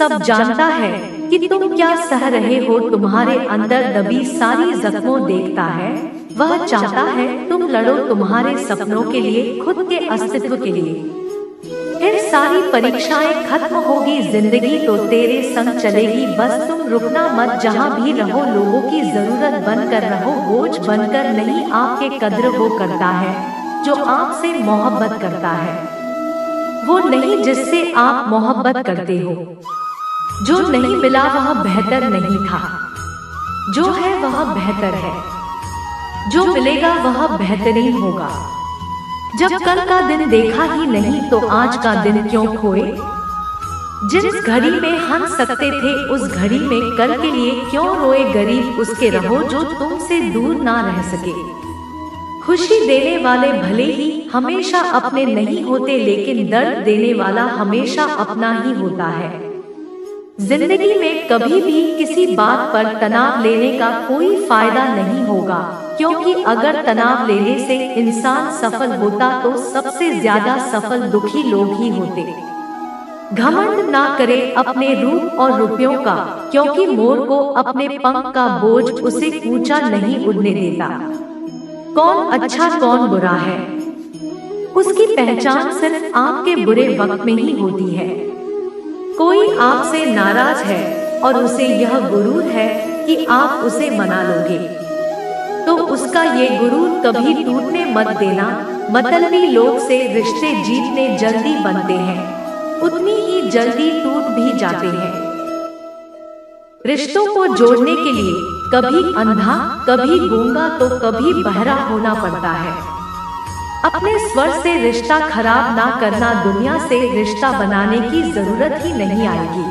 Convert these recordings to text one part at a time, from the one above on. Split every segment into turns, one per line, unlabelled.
सब जानता है कि तुम क्या सह रहे हो, तुम्हारे अंदर दबी सारी जख्मों देखता है। वह चाहता है तुम लड़ो तुम्हारे सपनों के लिए, खुद के अस्तित्व के लिए। फिर सारी परीक्षाएं खत्म होगी, जिंदगी तो तेरे संग चलेगी। बस तुम रुकना मत, जहाँ भी रहो लोगों की जरूरत बनकर रहो, बोझ बनकर नहीं। आपके कद्र वो करता है जो आपसे मोहब्बत करता है, वो नहीं जिससे आप मोहब्बत करते हो। जो नहीं मिला वह बेहतर नहीं था, जो है वह बेहतर है, जो मिलेगा वह बेहतरीन होगा। जब कल का दिन देखा ही नहीं तो आज का दिन क्यों खोए। जिस घड़ी में हंस सकते थे उस घड़ी में कल के लिए क्यों रोए। गरीब उसके रहो जो तुमसे दूर ना रह सके। खुशी देने वाले भले ही हमेशा अपने नहीं होते, लेकिन दर्द देने वाला हमेशा अपना ही होता है। जिंदगी में कभी भी किसी बात पर तनाव लेने का कोई फायदा नहीं होगा, क्योंकि अगर तनाव लेने से इंसान सफल होता तो सबसे ज्यादा सफल दुखी लोग ही होते। घमंड ना करे अपने रूप और रुपयों का, क्योंकि मोर को अपने पंख का बोझ उसे ऊंचा नहीं उड़ने देता। कौन अच्छा कौन बुरा है, उसकी पहचान सिर्फ आपके बुरे वक्त में ही होती है। कोई आपसे नाराज है और उसे यह गुरूर है कि आप उसे मना लोगे, तो उसका ये गुरूर कभी टूटने मत देना। मतलबी लोग से रिश्ते जीतने जल्दी बनते हैं, उतनी ही जल्दी टूट भी जाते हैं। रिश्तों को जोड़ने के लिए कभी अंधा कभी गूंगा तो कभी बहरा होना पड़ता है। अपने स्वर से रिश्ता खराब ना करना, दुनिया से रिश्ता बनाने की जरूरत ही नहीं आएगी।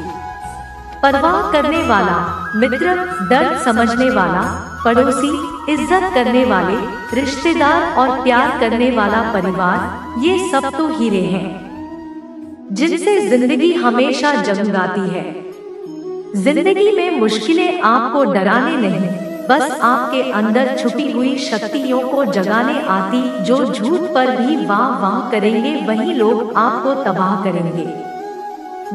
परवाह करने वाला मित्र, दर्द समझने वाला पड़ोसी, इज्जत करने वाले रिश्तेदार और प्यार करने वाला परिवार, ये सब तो हीरे हैं जिनसे जिंदगी हमेशा जगमगाती है। जिंदगी में मुश्किलें आपको डराने नहीं, बस आपके अंदर छुपी हुई शक्तियों को जगाने आती। जो झूठ पर भी वाह वाह करेंगे वही लोग आपको तबाह करेंगे।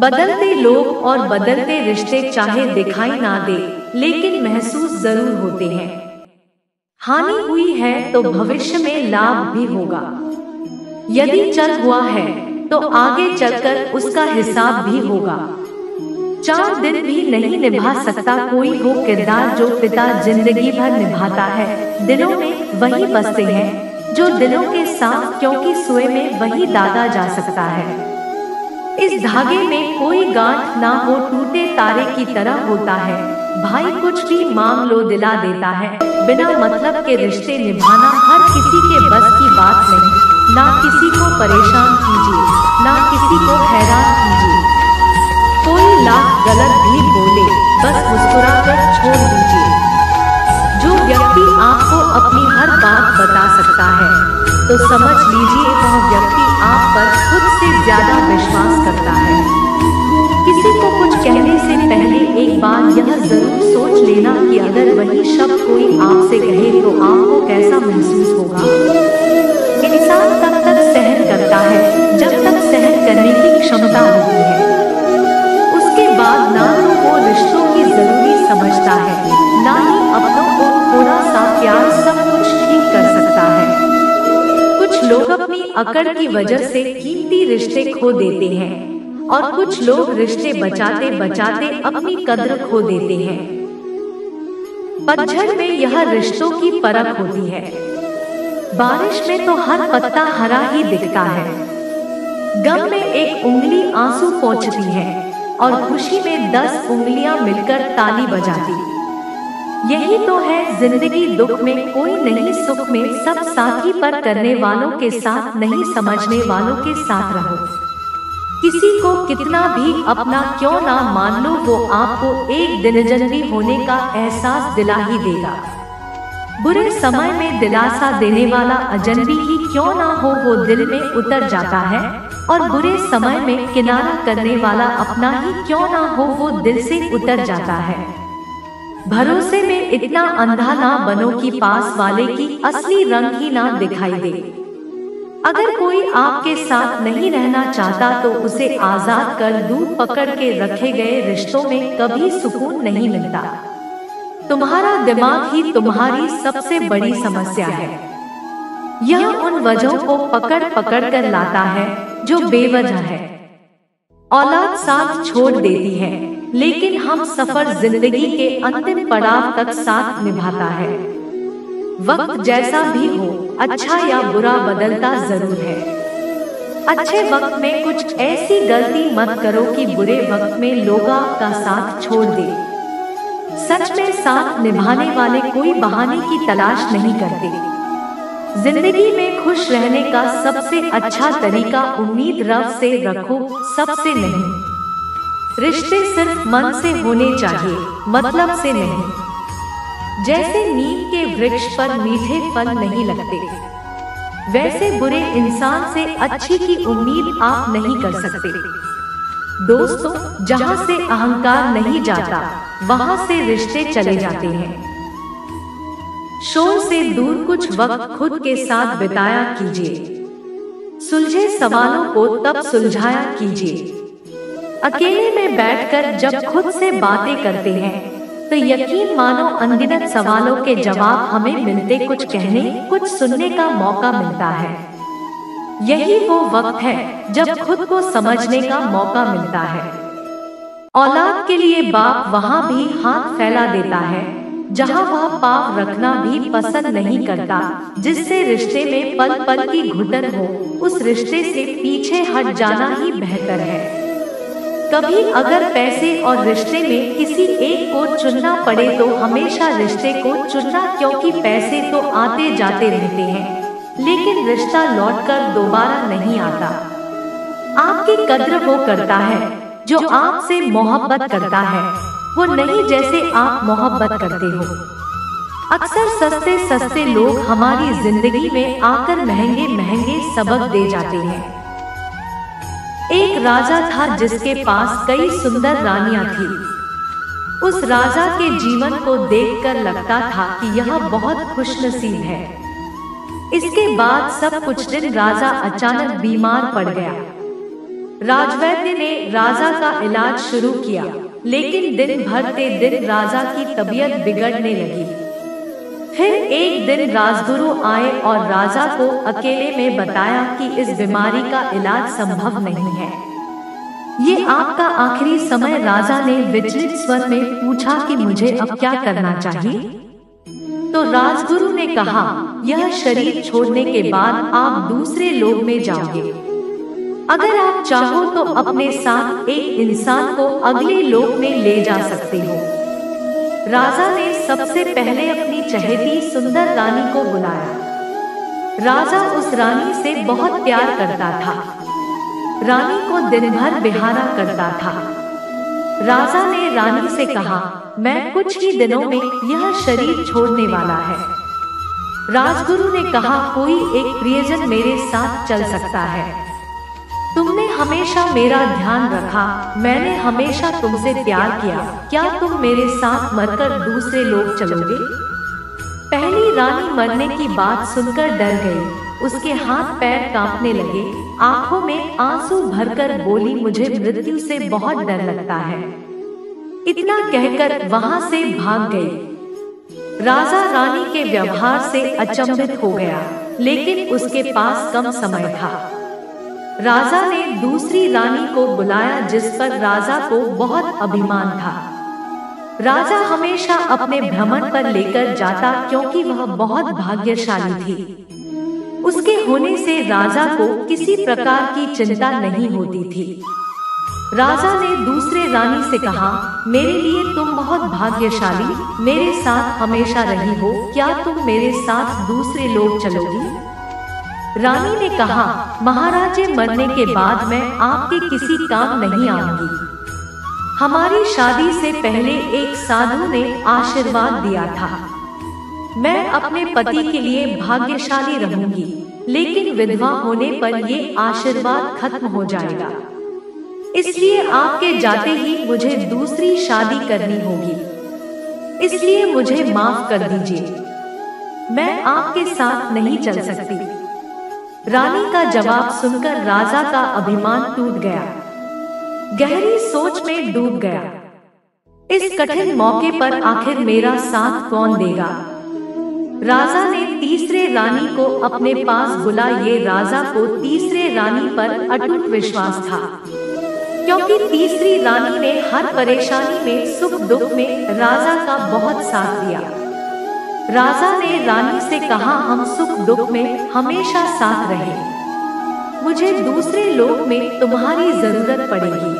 बदलते लोग और बदलते रिश्ते चाहे दिखाई ना दे, लेकिन महसूस जरूर होते हैं। हानि हुई है तो भविष्य में लाभ भी होगा। यदि चल हुआ है तो आगे चलकर उसका हिसाब भी होगा। 4 दिन भी नहीं निभा सकता कोई वो किरदार जो पिता जिंदगी भर निभाता है। दिलों में वही बसते हैं जो दिलों के साथ, क्योंकि सोए में वही दागा जा सकता है। इस धागे में कोई गांठ ना हो, टूटे तारे की तरह होता है। भाई कुछ भी मांग लो दिला देता है। बिना मतलब के रिश्ते निभाना हर किसी के बस की बात नहीं। ना किसी को परेशान कीजिए, ना किसी को हैरान कीजिए। कोई लाख गलत भी बोले, बस मुस्कुराकर छोड़ दीजिए। जो व्यक्ति आपको अपनी हर बात बता सकता है तो समझ लीजिए वह व्यक्ति आप पर खुद से ज्यादा विश्वास करता है। किसी को कुछ कहने से पहले एक बार यह जरूर सोच लेना कि अगर वही शब्द कोई आपसे कहे तो आपको कैसा महसूस होगा। इंसान तब तक सहन करता है जब तक सहन करने की क्षमता होती है। उसके बाद ना तो वो रिश्तों की जरूरी समझता है, ना ही अपनों को थोड़ा सा प्यार सब कुछ ठीक कर सकता है। कुछ लोग अपनी अकड़ की वजह से कीमती रिश्ते खो देते हैं और कुछ लोग रिश्ते बचाते बचाते अपनी कद्र खो देते हैं। पतझड़ में यह रिश्तों की परख होती है। बारिश में तो हर पत्ता हरा ही दिखता है। गम में एक उंगली आंसू पोंछती है और खुशी में 10 उंगलियां मिलकर ताली बजाती। यही तो है जिंदगी। दुख में कोई नहीं, सुख में सब साथी, पर करने वालों के साथ नहीं, समझने वालों के साथ रहो। किसी को कितना भी अपना क्यों ना मान लो, वो आपको एक दिन अजनबी होने का एहसास दिला ही देगा। बुरे समय में दिलासा देने वाला अजनबी ही क्यों ना हो, वो दिल में उतर जाता है, और बुरे समय में किनारा करने वाला अपना ही क्यों ना हो, वो दिल से उतर जाता है। भरोसे में इतना अंधा ना बनो कि पास वाले की असली रंग ही ना दिखाई दे। अगर कोई आपके साथ नहीं रहना चाहता तो उसे आजाद कर दूर पकड़ के रखे गए रिश्तों में कभी सुकून नहीं मिलता। तुम्हारा दिमाग ही तुम्हारी सबसे बड़ी समस्या है। यह उन वजहों को पकड़ पकड़ कर लाता है जो बेवजह है। औलाद साथ छोड़ देती है, लेकिन हम सफर जिंदगी के अंतिम पड़ाव तक साथ निभाता है। वक्त जैसा भी हो, अच्छा या बुरा बदलता जरूर है। अच्छे वक्त में कुछ ऐसी गलती मत करो कि बुरे वक्त में लोग आपका साथ छोड़ दे। सच में साथ निभाने वाले कोई बहाने की तलाश नहीं करते। जिंदगी में खुश रहने का सबसे अच्छा तरीका उम्मीद रब से रखो, सबसे नहीं। रिश्ते सिर्फ मन से होने चाहिए, मतलब से नहीं। जैसे नीम के वृक्ष पर मीठे फल नहीं लगते, वैसे बुरे इंसान से अच्छी की उम्मीद आप नहीं कर सकते। दोस्तों, जहाँ से अहंकार नहीं जाता, वहाँ से रिश्ते चले जाते हैं। शोर से दूर कुछ वक्त खुद के साथ बिताया कीजिए। सुलझे सवालों को तब सुलझाया कीजिए। अकेले में बैठकर जब खुद से बातें करते हैं तो यकीन मानो अनगिनत सवालों के जवाब हमें मिलते, कुछ कहने, कुछ सुनने का मौका मिलता है। यही वो वक्त है जब खुद को समझने का मौका मिलता है। औलाद के लिए बाप वहाँ भी हाथ फैला देता है जहाँ वह पाँव रखना भी पसंद नहीं करता। जिससे रिश्ते में पल पल की घुटन हो, उस रिश्ते से पीछे हट जाना ही बेहतर है। कभी अगर पैसे और रिश्ते में किसी एक को चुनना पड़े तो हमेशा रिश्ते को चुनना, क्योंकि पैसे तो आते जाते रहते हैं, लेकिन रिश्ता लौटकर दोबारा नहीं आता। आपकी कद्र वो करता है जो आपसे मोहब्बत करता है, वो नहीं जैसे आप मोहब्बत करते हो। अक्सर सस्ते सस्ते लोग हमारी जिंदगी में आकर महंगे महंगे सबक दे जाते हैं। एक राजा था जिसके पास कई सुंदर रानियां थी। उस राजा के जीवन को देखकर लगता था कि यह बहुत खुशनसीब है। इसके बाद सब कुछ दिन राजा अचानक बीमार पड़ गया। राजवैद्य ने राजा का इलाज शुरू किया, लेकिन दिन भरते दिन राजा की तबीयत बिगड़ने लगी। फिर एक दिन राजगुरु आए और राजा को अकेले में बताया कि इस बीमारी का इलाज संभव नहीं है। ये आपका आखिरी समय। राजा ने विचलित स्वर में पूछा कि मुझे अब क्या करना चाहिए? तो राजगुरु ने कहा, यह शरीर छोड़ने के बाद आप दूसरे लोक में जाओगे। अगर आप चाहो तो अपने साथ एक इंसान को अगले लोक में ले जा सकते हो। राजा ने सबसे पहले अपनी चहेती सुंदर रानी को बुलाया। राजा उस रानी से बहुत प्यार करता था। रानी को दिन भर बिहारा करता था। राजा ने रानी से कहा, मैं कुछ ही दिनों में यह शरीर छोड़ने वाला है। राजगुरु ने कहा, कोई एक प्रियजन मेरे साथ चल सकता है। तुमने हमेशा मेरा ध्यान रखा, मैंने हमेशा तुमसे प्यार किया, क्या तुम मेरे साथ मरकर दूसरे लोग चलोगे? पहली रानी मरने की बात सुनकर डर गई। उसके हाथ पैर कांपने लगे, आंखों में आंसू भरकर बोली, मुझे मृत्यु से बहुत डर लगता है। इतना कहकर वहां से भाग गई। राजा रानी के व्यवहार से अचंभित हो गया, लेकिन उसके पास कम समय था। राजा ने दूसरी रानी को बुलाया, जिस पर राजा को बहुत अभिमान था। राजा हमेशा अपने भ्रमण पर लेकर जाता, क्योंकि वह बहुत भाग्यशाली थी। उसके होने से राजा को किसी प्रकार की चिंता नहीं होती थी। राजा ने दूसरे रानी से कहा, मेरे लिए तुम बहुत भाग्यशाली, मेरे साथ हमेशा रही हो, क्या तुम मेरे साथ दूसरे लोग चलोगी? रानी ने कहा, महाराजे मरने के बाद मैं आपके किसी काम नहीं आऊंगी। हमारी शादी से पहले एक साधु ने आशीर्वाद दिया था, मैं अपने पति के लिए भाग्यशाली रहूंगी, लेकिन विधवा होने पर ये आशीर्वाद खत्म हो जाएगा। इसलिए आपके जाते ही मुझे दूसरी शादी करनी होगी। इसलिए मुझे माफ कर दीजिए, मैं आपके साथ नहीं चल सकती। रानी का जवाब सुनकर राजा का अभिमान टूट गया, गहरी सोच में डूब गया। इस कठिन मौके पर आखिर मेरा साथ कौन देगा? राजा ने तीसरे रानी को अपने पास बुला। ये राजा को तीसरे रानी पर अटूट विश्वास था, क्योंकि तीसरी रानी ने हर परेशानी में, सुख दुख में राजा का बहुत साथ दिया। राजा ने रानी से कहा, हम सुख दुख में हमेशा साथ रहें। मुझे दूसरे लोक में तुम्हारी जरूरत पड़ेगी,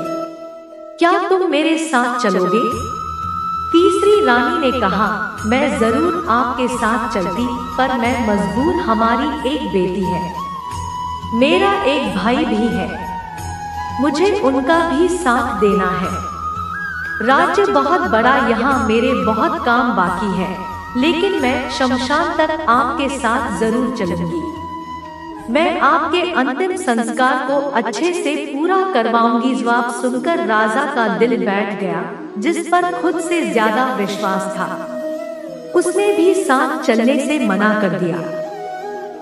क्या तुम मेरे साथ चलोगे? तीसरी रानी ने कहा, मैं जरूर आपके साथ चलती, पर मैं मजबूर, हमारी एक बेटी है, मेरा एक भाई भी है, मुझे उनका भी साथ देना है। राज्य बहुत बड़ा, यहाँ मेरे बहुत काम बाकी है, लेकिन मैं शमशान तक आपके साथ जरूर चलूंगी। मैं आपके अंतिम संस्कार को अच्छे से पूरा करवाऊंगी। जवाब सुनकर राजा का दिल बैठ गया, जिस पर खुद से ज्यादा विश्वास था। उसने भी साथ चलने से मना कर दिया।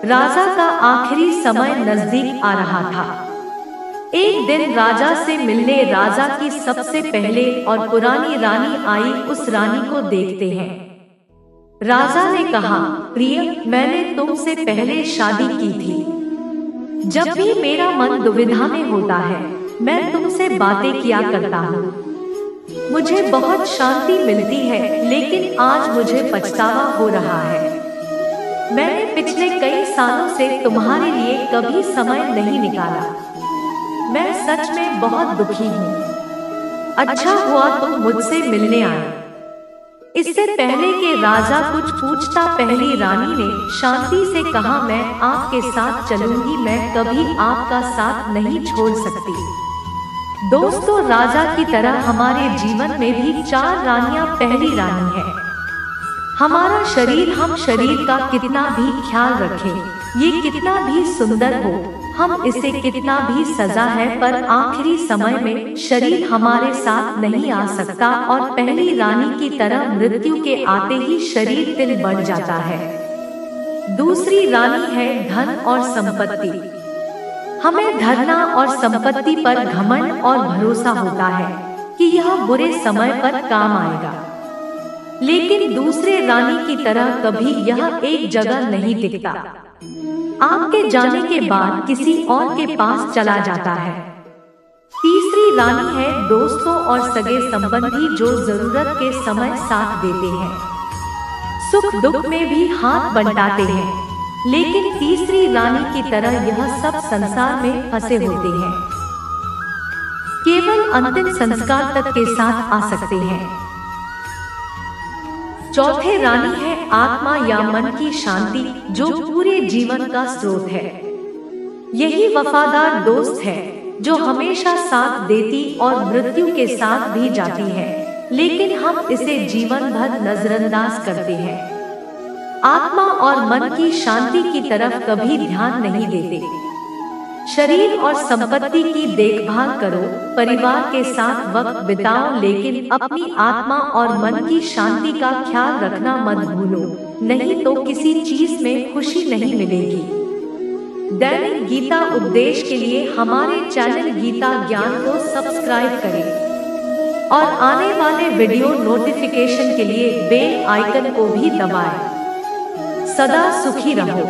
राजा का आखिरी समय नजदीक आ रहा था। एक दिन राजा से मिलने राजा की सबसे पहले और पुरानी रानी आई। उस रानी को देखते हैं। राजा ने कहा, प्रिय, मैंने तुमसे पहले शादी की थी। जब भी मेरा मन दुविधा में होता है, मैं तुमसे बातें किया करता हूँ। मुझे बहुत शांति मिलती है, लेकिन आज मुझे पछतावा हो रहा है। मैंने पिछले कई सालों से तुम्हारे लिए कभी समय नहीं निकाला। मैं सच में बहुत दुखी हूँ। अच्छा हुआ तुम मुझसे मिलने आए। इससे पहले कि राजा कुछ पूछता, पहली रानी ने शांति से कहा, मैं आपके साथ चलूंगी, मैं कभी आपका साथ नहीं छोड़ सकती। दोस्तों, राजा की तरह हमारे जीवन में भी 4 रानियां पहली रानी है। हमारा शरीर, हम शरीर का कितना भी ख्याल रखें, ये कितना भी सुंदर हो, हम इसे कितना भी सजा है, पर आखिरी समय में शरीर हमारे साथ नहीं आ सकता और पहली रानी की तरह मृत्यु के आते ही शरीर तिल बढ़ जाता है। दूसरी रानी है धन और संपत्ति। हमें धरना और संपत्ति पर घमंड और भरोसा होता है कि यह बुरे समय पर काम आएगा, लेकिन दूसरे रानी की तरह कभी यह एक जगह नहीं टिकता। आपके जाने के बाद किसी और के पास चला जाता है। तीसरी रानी है दोस्तों और सगे संबंधी, जो जरूरत के समय साथ देते हैं, सुख दुख में भी हाथ बंटाते हैं, लेकिन तीसरी रानी की तरह यह सब संसार में फंसे होते हैं, केवल अंतिम संस्कार तक के साथ आ सकते हैं। चौथे रानी है आत्मा या मन की शांति, जो पूरे जीवन का स्रोत है। यही वफादार दोस्त है, जो हमेशा साथ देती और मृत्यु के साथ भी जाती है, लेकिन हम इसे जीवन भर नजरअंदाज करते हैं। आत्मा और मन की शांति की तरफ कभी ध्यान नहीं देते। शरीर और संपत्ति की देखभाल करो, परिवार के साथ वक्त बिताओ, लेकिन अपनी आत्मा और मन की शांति का ख्याल रखना मत भूलो, नहीं तो किसी चीज में खुशी नहीं मिलेगी। दैनिक गीता उपदेश के लिए हमारे चैनल गीता ज्ञान को सब्सक्राइब करें और आने वाले वीडियो नोटिफिकेशन के लिए बेल आइकन को भी दबाएं। सदा सुखी रहो।